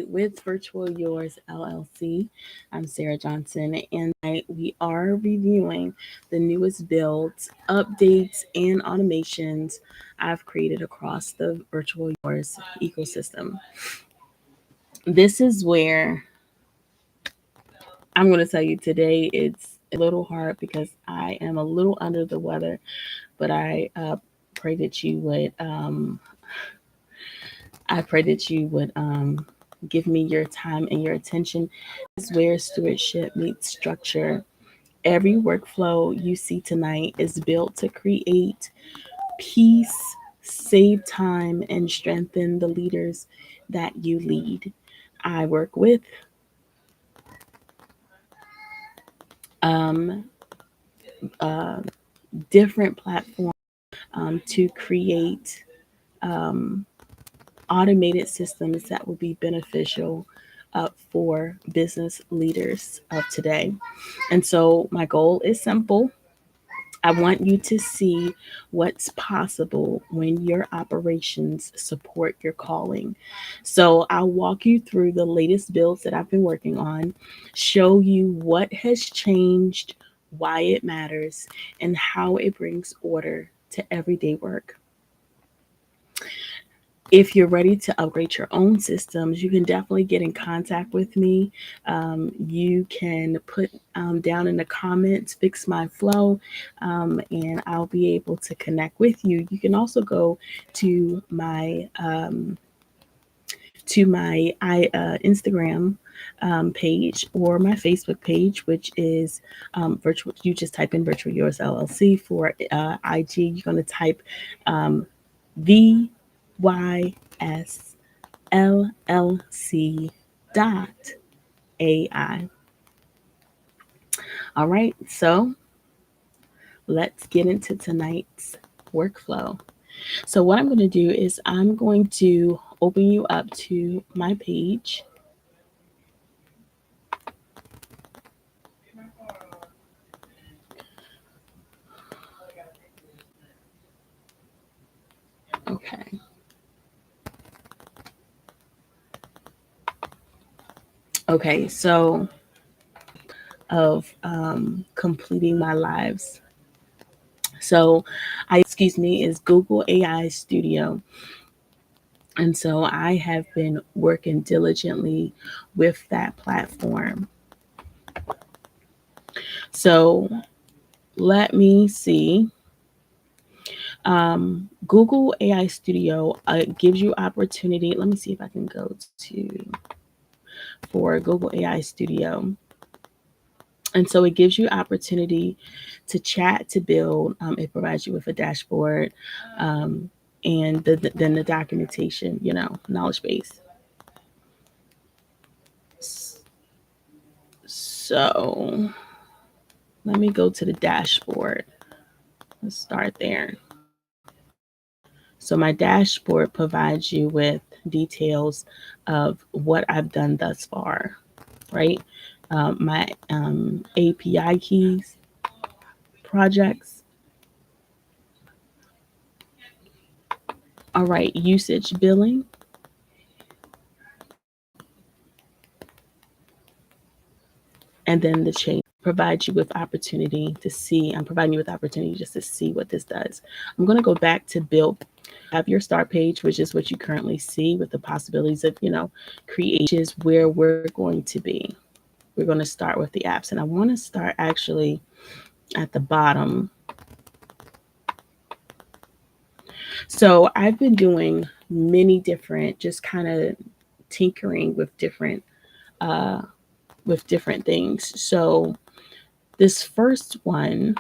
with Virtual Yours LLC. I'm Sarah Johnson, and tonight we are reviewing the newest builds, updates, and automations I've created across the Virtual Yours ecosystem. This is where I'm going to tell you today it's a little hard because I am a little under the weather, but pray that you would give me your time and your attention. This is where stewardship meets structure. Every workflow you see tonight is built to create peace, save time, and strengthen the leaders that you lead. I work with um, uh, different platforms to create um, automated systems that will be beneficial for business leaders of today. And so my goal is simple. I want you to see what's possible when your operations support your calling. So I'll walk you through the latest builds that I've been working on, show you what has changed, why it matters, and how it brings order to everyday work. If you're ready to upgrade your own systems, you can definitely get in contact with me. You can put down in the comments, fix my flow, and I'll be able to connect with you. You can also go to my Instagram page or my Facebook page, which is virtual. You just type in Virtual Yours LLC. For IG. You're going to type VYSLLC dot AI. All right, so let's get into tonight's workflow. So what I'm going to do is I'm going to open you up to my page. Okay. Okay, so of completing my lives. So is Google AI Studio. And so I have been working diligently with that platform. So let me see. Google AI Studio gives you opportunity. Let me see if I can go to for Google AI Studio. And so it gives you opportunity to chat, to build. It provides you with a dashboard and then the documentation, knowledge base. So let me go to the dashboard. Let's start there. So my dashboard provides you with details of what I've done thus far, right? My API keys, projects. All right, usage billing. And then the change provides you with opportunity to see. I'm providing you with opportunity just to see what this does. I'm going to go back to build. Have your start page, which is what you currently see with the possibilities of, creation, where we're going to be. We're going to start with the apps. And I want to start actually at the bottom. So I've been doing many different, just kind of tinkering with different things. So this first one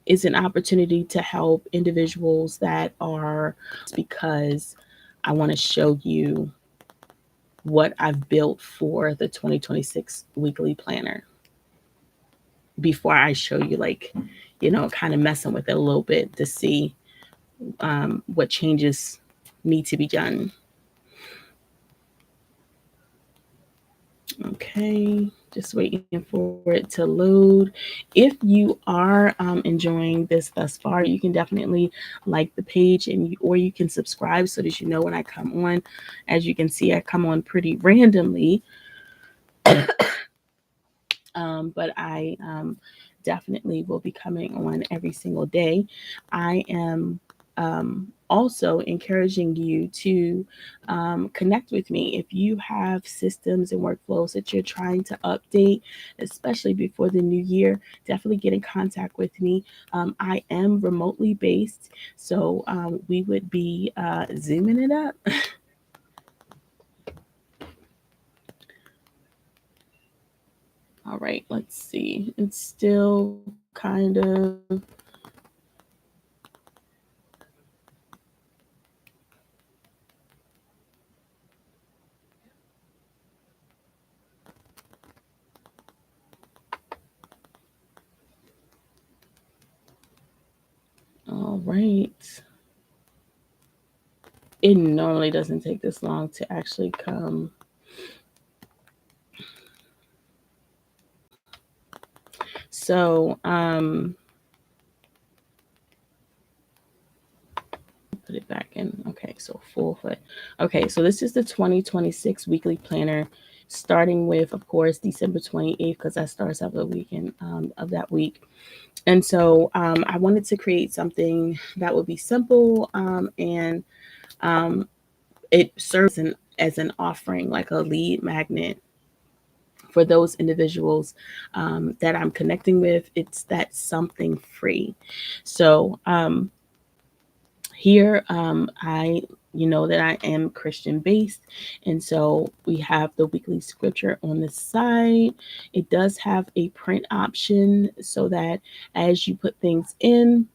is an opportunity to help individuals that are, because I want to show you what I've built for the 2026 weekly planner before I show you, kind of messing with it a little bit to see what changes need to be done. Okay, just waiting for it to load. If you are enjoying this thus far, you can definitely like the page, or you can subscribe so that you know when I come on. As you can see, I come on pretty randomly, but I definitely will be coming on every single day. I am also encouraging you to connect with me if you have systems and workflows that you're trying to update, especially before the new year. Definitely get in contact with me. I am remotely based, so we would be zooming it up. All right, let's see. It's still kind of. All right. It normally doesn't take this long to actually come. So, put it back in. Okay, so full foot. Okay, so this is the 2026 weekly planner, starting with, of course, December 28th, because that starts out the weekend of that week. And so I wanted to create something that would be simple, and um, it serves as an offering, like a lead magnet for those individuals that I'm connecting with. It's that something free. So here, I that I am Christian based, and so we have the weekly scripture on the side. It does have a print option so that as you put things in,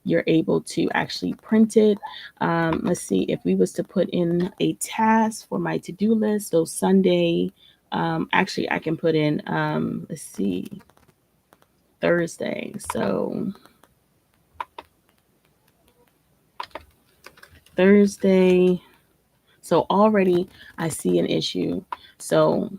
you're able to actually print it. Let's see, if we was to put in a task for my to-do list, so Sunday, actually I can put in, let's see, Thursday. So Thursday. So already I see an issue. So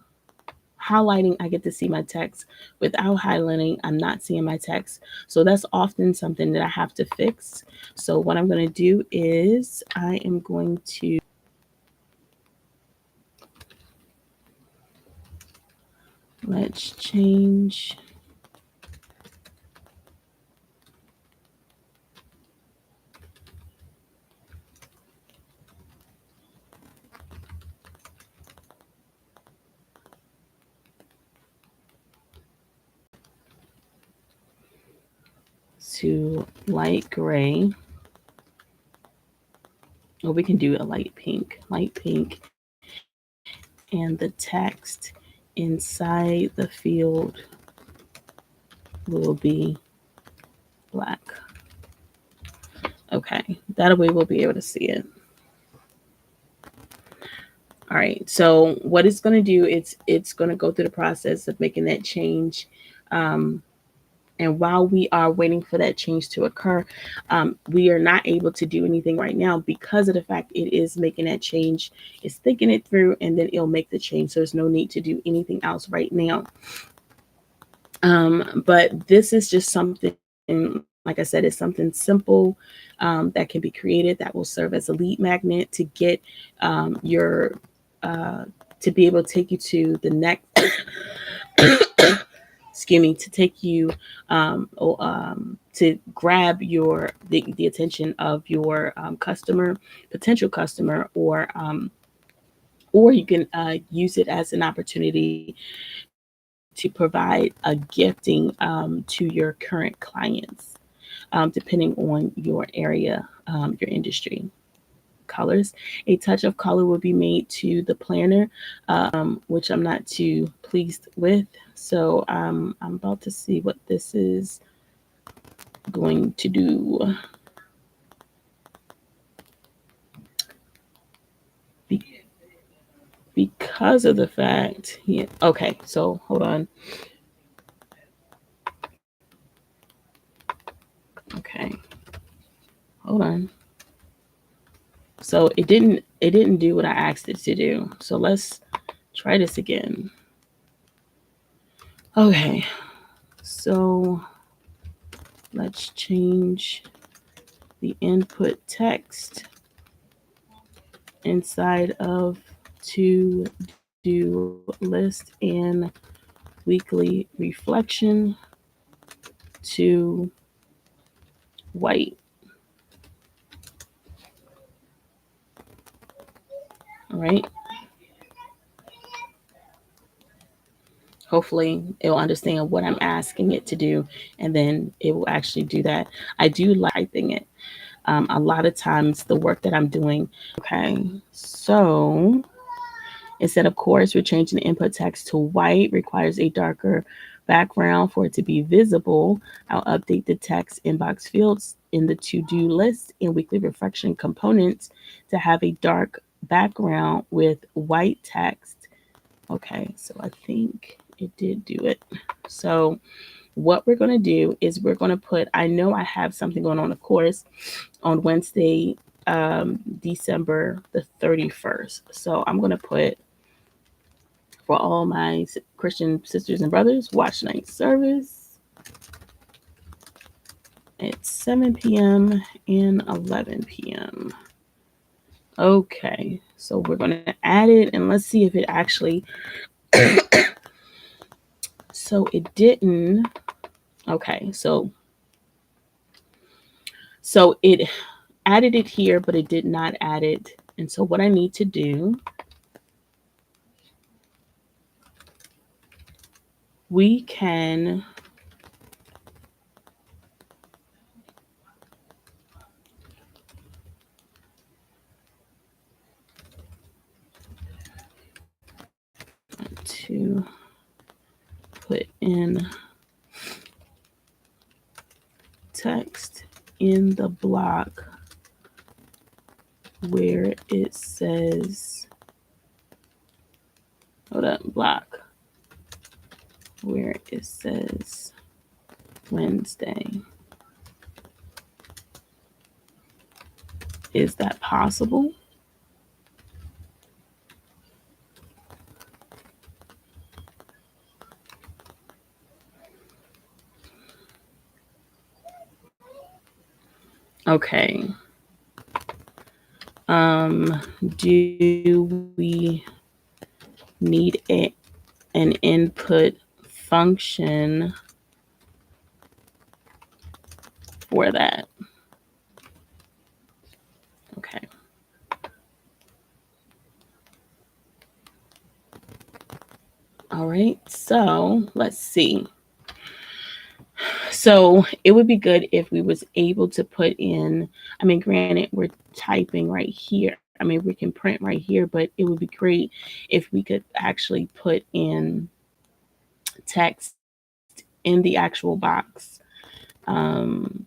highlighting, I get to see my text. Without highlighting, I'm not seeing my text. So that's often something that I have to fix. So what I'm going to do is I am going to, let's change. To light gray, or we can do a light pink, and the text inside the field will be black. Okay, that way we'll be able to see it. All right, so what it's going to do, it's going to go through the process of making that change. Um, and while we are waiting for that change to occur, we are not able to do anything right now because of the fact it is making that change. It's thinking it through, and then it'll make the change. So there's no need to do anything else right now. But this is just something, like I said, it's something simple that can be created that will serve as a lead magnet to get your to be able to take you to the next excuse me, to take you to grab the attention of your potential customer, or you can use it as an opportunity to provide a gifting to your current clients, depending on your area, your industry. Colors. A touch of color will be made to the planner, which I'm not too pleased with. So I'm about to see what this is going to do. Because of the fact, yeah, okay, so hold on. Okay, hold on. So it didn't do what I asked it to do. So let's try this again. Okay, so let's change the input text inside of to do list and weekly reflection to white. All right. Hopefully it will understand what I'm asking it to do, and then it will actually do that. I do like typing it. A lot of times the work that I'm doing. Okay, so instead of course, we're changing the input text to white, requires a darker background for it to be visible. I'll update the text inbox fields in the to-do list and weekly reflection components to have a dark background with white text. Okay, so I think it did do it. So what we're going to do is we're going to put, I know I have something going on, of course, on Wednesday, December the 31st. So I'm going to put, for all my Christian sisters and brothers, watch night service at 7 p.m. and 11 p.m. Okay, so we're going to add it and let's see if it actually, so it didn't, okay, so it added it here, but it did not add it. And so what I need to do, we can to put in text in the block where it says, hold up, block where it says Wednesday. Is that possible? Okay. Do we need an input function for that? Okay. All right. So let's see. So it would be good if we was able to put in, I mean, granted, we're typing right here. I mean, we can print right here, but it would be great if we could actually put in text in the actual box. Um,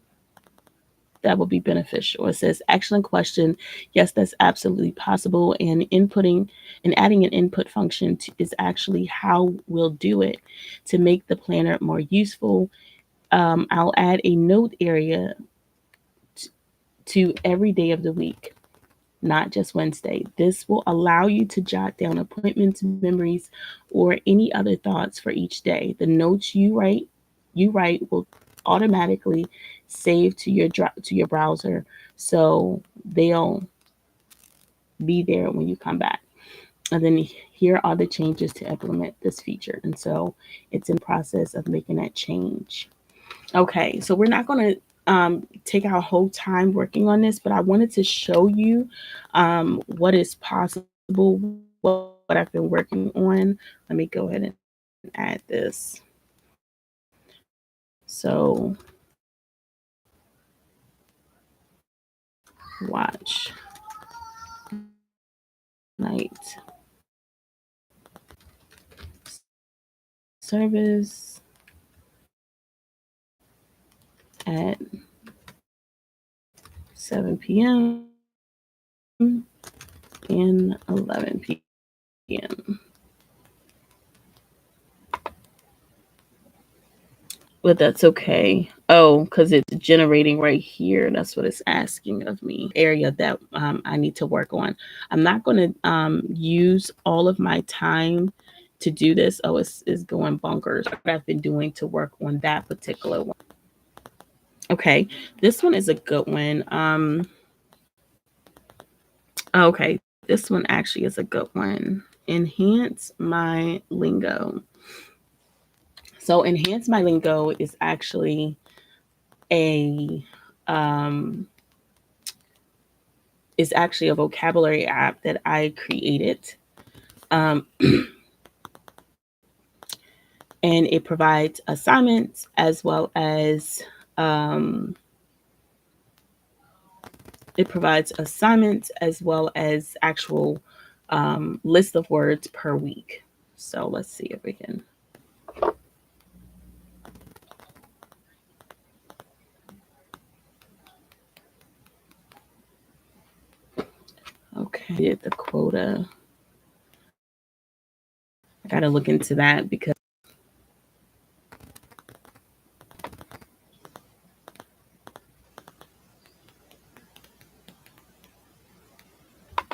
that would be beneficial. It says, excellent question. Yes, that's absolutely possible. And inputting and adding an input function is actually how we'll do it to make the planner more useful. I'll add a note area to every day of the week, not just Wednesday. This will allow you to jot down appointments, memories, or any other thoughts for each day. The notes you write will automatically save to your browser, so they'll be there when you come back. And then here are the changes to implement this feature. And so it's in the process of making that change. Okay, so we're not going to take our whole time working on this, but I wanted to show you what is possible, what I've been working on. Let me go ahead and add this. So watch night service at 7 p.m. and 11 p.m. But that's okay. Oh, because it's generating right here. That's what it's asking of me. Area that I need to work on. I'm not going to use all of my time to do this. Oh, it's going bonkers. What I've been doing to work on that particular one. Okay, this one is a good one. Okay, this one actually is a good one. Enhance my lingo. So enhance my lingo is actually a vocabulary app that I created. And it provides assignments as well as actual list of words per week. So let's see if we can. Okay, did the quota. I gotta look into that because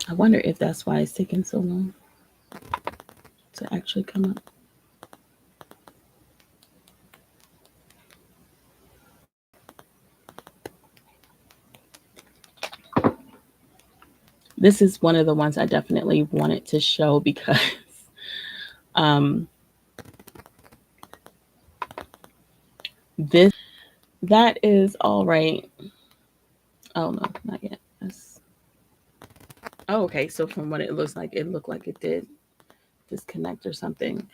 I wonder if that's why it's taking so long to actually come up. This is one of the ones I definitely wanted to show because that is all right. Oh no, not yet. Oh, okay. So from what it looks like, it looked like it did disconnect or something.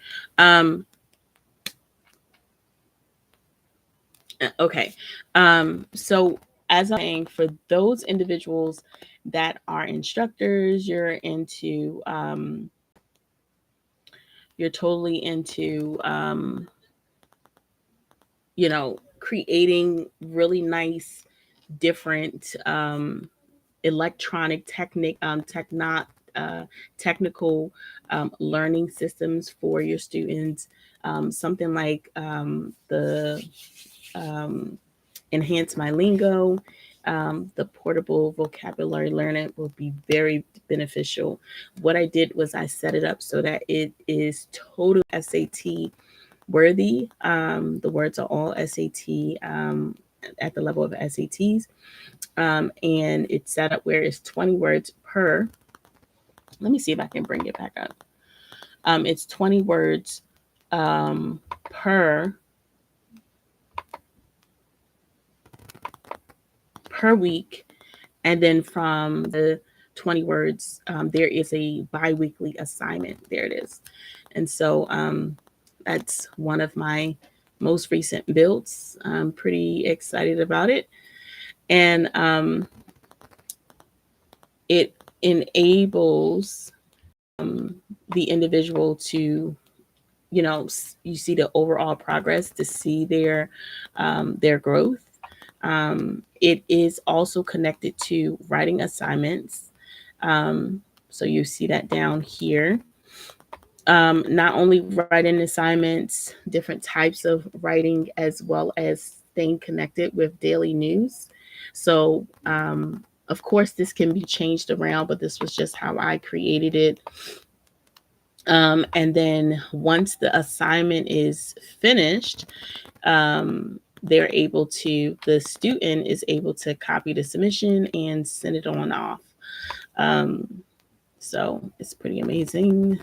Okay. So as I'm saying, for those individuals that are instructors, you're totally into, creating really nice, different electronic technical learning systems for your students. Something like the Enhance My Lingo, the portable vocabulary learner will be very beneficial. What I did was I set it up so that it is totally SAT worthy. The words are all SAT at the level of SATs. And it's set up where it's 20 words per. Let me see if I can bring it back up. It's 20 words per week. And then from the 20 words, there is a bi-weekly assignment. There it is. And so that's one of my most recent builds. I'm pretty excited about it. And it enables the individual to, you see the overall progress, to see their growth. It is also connected to writing assignments. So you see that down here. Not only writing assignments, different types of writing, as well as staying connected with daily news. So, of course, this can be changed around, but this was just how I created it. And then once the assignment is finished, the student is able to copy the submission and send it on off. So it's pretty amazing.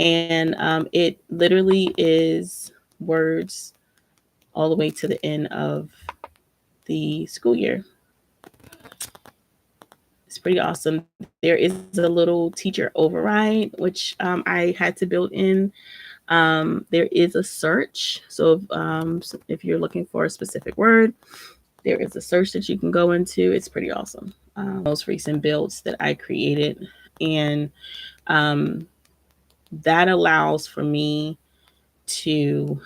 And it literally is words all the way to the end of the school year. It's pretty awesome. There is a little teacher override, which I had to build in. There is a search. So if you're looking for a specific word, there is a search that you can go into. It's pretty awesome. Most recent builds that I created. And that allows for me to,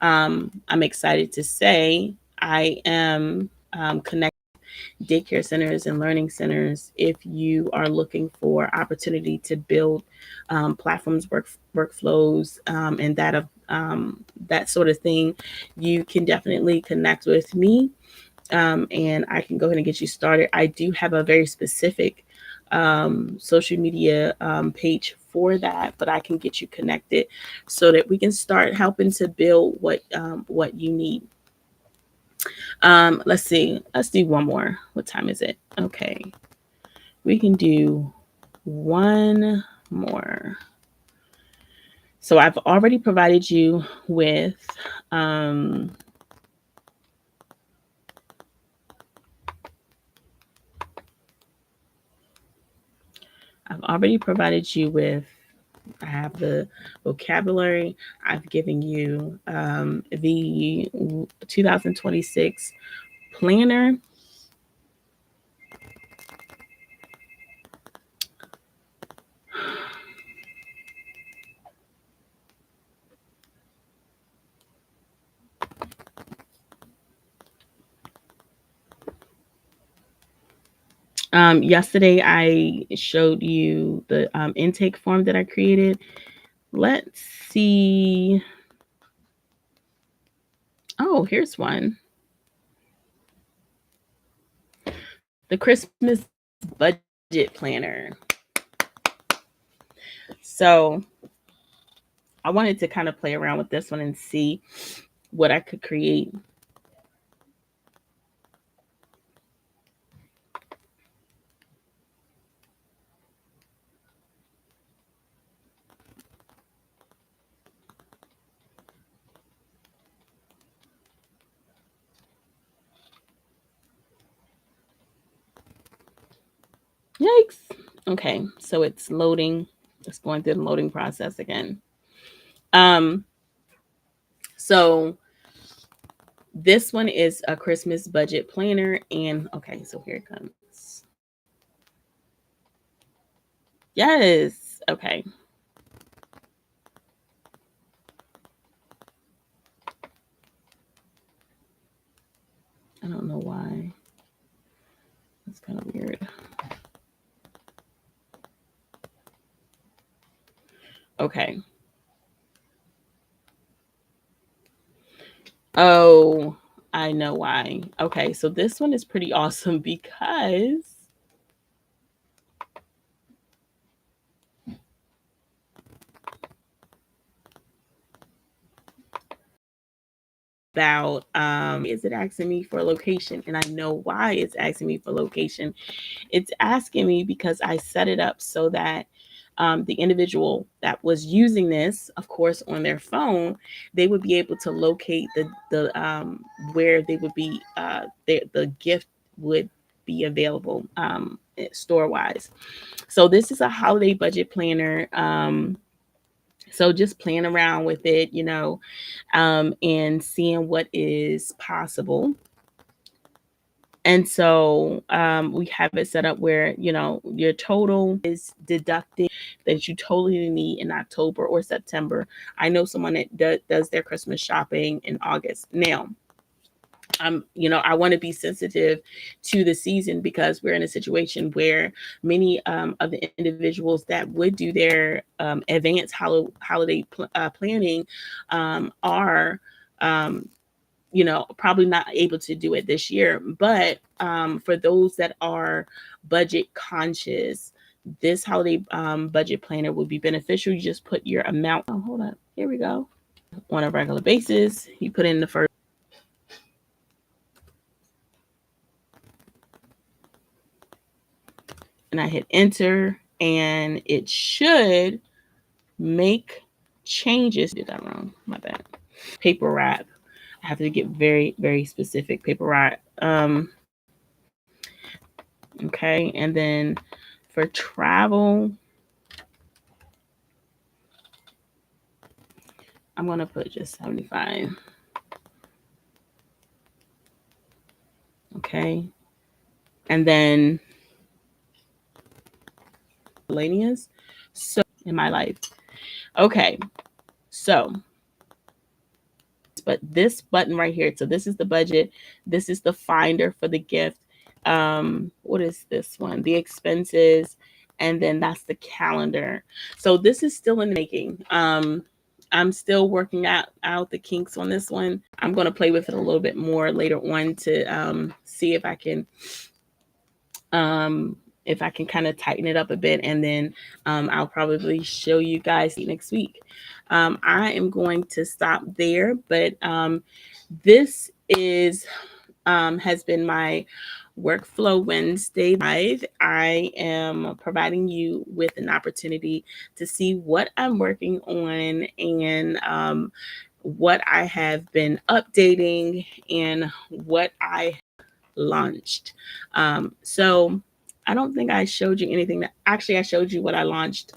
I'm excited to say I am connected daycare centers and learning centers. If you are looking for opportunity to build platforms, workflows, and that sort of thing, you can definitely connect with me, and I can go ahead and get you started. I do have a very specific social media page for that, but I can get you connected so that we can start helping to build what you need. Let's see. Let's do one more. What time is it? Okay. We can do one more. So I've already provided you with I have the vocabulary. I've given you the 2026 planner. Yesterday, I showed you the intake form that I created. Let's see. Oh, here's one. The Christmas budget planner. So I wanted to kind of play around with this one and see what I could create. Yikes. Okay, so it's loading. It's going through the loading process again. So this one is a Christmas budget planner, and okay, so here it comes. Yes. Okay. I don't know why. That's kind of weird. Okay. Oh, I know why. Okay, so this one is pretty awesome because about is it asking me for a location, and I know why it's asking me for location. It's asking me because I set it up so that the individual that was using this, of course, on their phone, they would be able to locate the where they would be the gift would be available store wise. So this is a holiday budget planner. So just playing around with it, and seeing what is possible. And so we have it set up where, your total is deducted that you totally need in October or September. I know someone that does their Christmas shopping in August. Now, I want to be sensitive to the season because we're in a situation where many of the individuals that would do their advanced holiday planning are probably not able to do it this year. But for those that are budget conscious, this holiday budget planner would be beneficial. You just put your amount. Oh, hold up. Here we go. On a regular basis, you put in the first. And I hit enter, and it should make changes. Did that wrong? My bad. Paper wrap. I have to get very, very specific. Paper wrap. Okay, and then for travel, I'm gonna put just 75. Okay, and then miscellaneous. So in my life, okay, so but this button right here. So this is the budget. This is the finder for the gift. What is this one? The expenses, and then that's the calendar. So this is still in the making. I'm still working out the kinks on this one. I'm going to play with it a little bit more later on to see if I can if I can kind of tighten it up a bit, and then I'll probably show you guys next week. I am going to stop there, but this is has been my Workflow Wednesday live. I am providing you with an opportunity to see what I'm working on and what I have been updating and what I launched. So I don't think I showed you anything that actually I showed you what I launched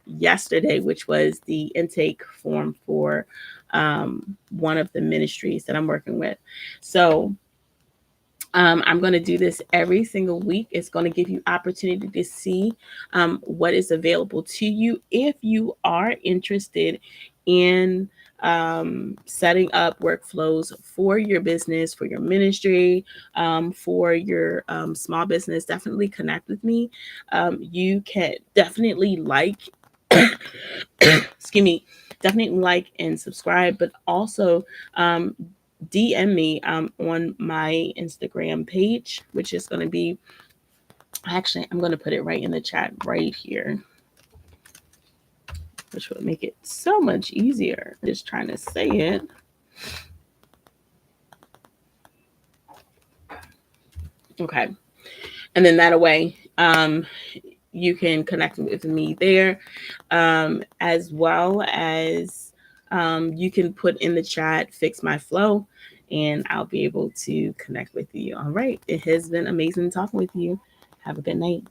yesterday, which was the intake form for one of the ministries that I'm working with. So I'm going to do this every single week. It's going to give you opportunity to see what is available to you if you are interested in setting up workflows for your business, for your ministry, for your small business. Definitely connect with me. You can definitely excuse me, definitely like and subscribe, but also DM me on my Instagram page, which is going to be, actually, I'm going to put it right in the chat right here, which will make it so much easier. Just trying to say it. Okay. And then that way, you can connect with me there, as well as you can put in the chat, fix my flow, and I'll be able to connect with you. All right. It has been amazing talking with you. Have a good night.